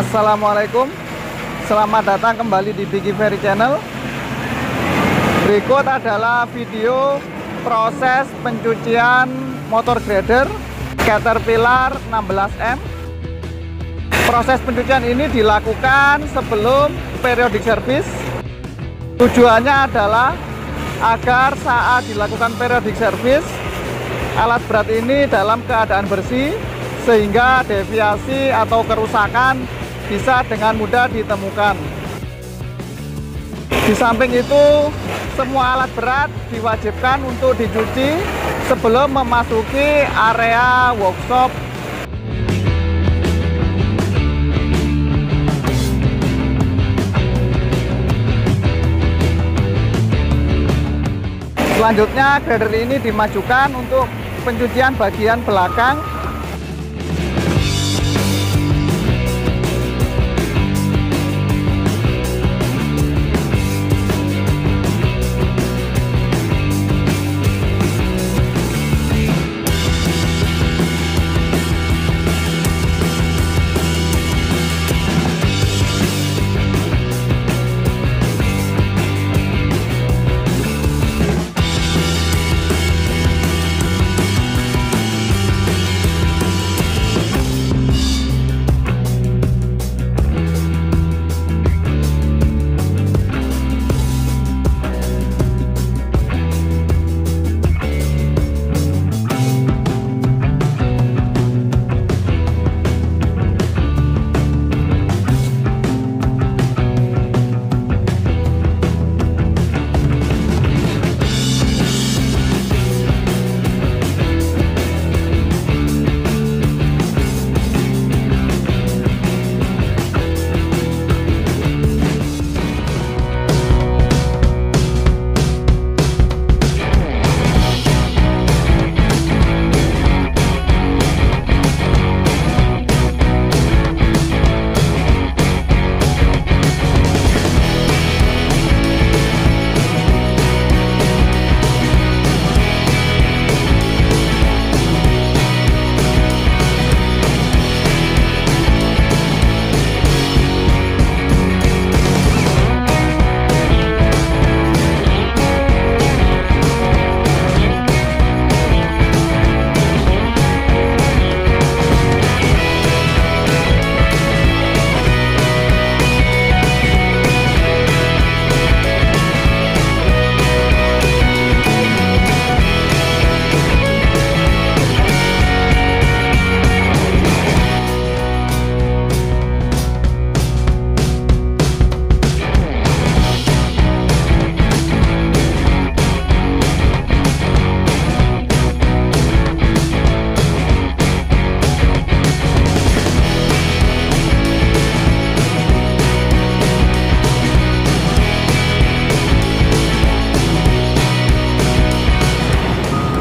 Assalamualaikum, selamat datang kembali di Biggy Ferry Channel. Berikut adalah video proses pencucian motor grader Caterpillar 16M. Proses pencucian ini dilakukan sebelum periodic service. Tujuannya adalah agar saat dilakukan periodic service, alat berat ini dalam keadaan bersih sehingga deviasi atau kerusakan bisa dengan mudah ditemukan. Di samping itu, semua alat berat diwajibkan untuk dicuci sebelum memasuki area workshop. Selanjutnya, grader ini dimajukan untuk pencucian bagian belakang.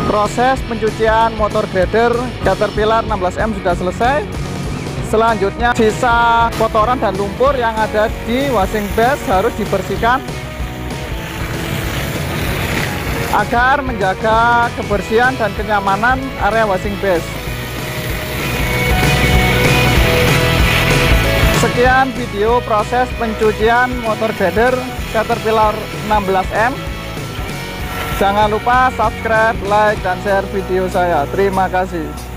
Proses pencucian motor grader Caterpillar 16M sudah selesai. Selanjutnya sisa kotoran dan lumpur yang ada di washing base harus dibersihkan agar menjaga kebersihan dan kenyamanan area washing base. Sekian video proses pencucian motor grader Caterpillar 16M. Jangan lupa subscribe, like, dan share video saya. Terima kasih.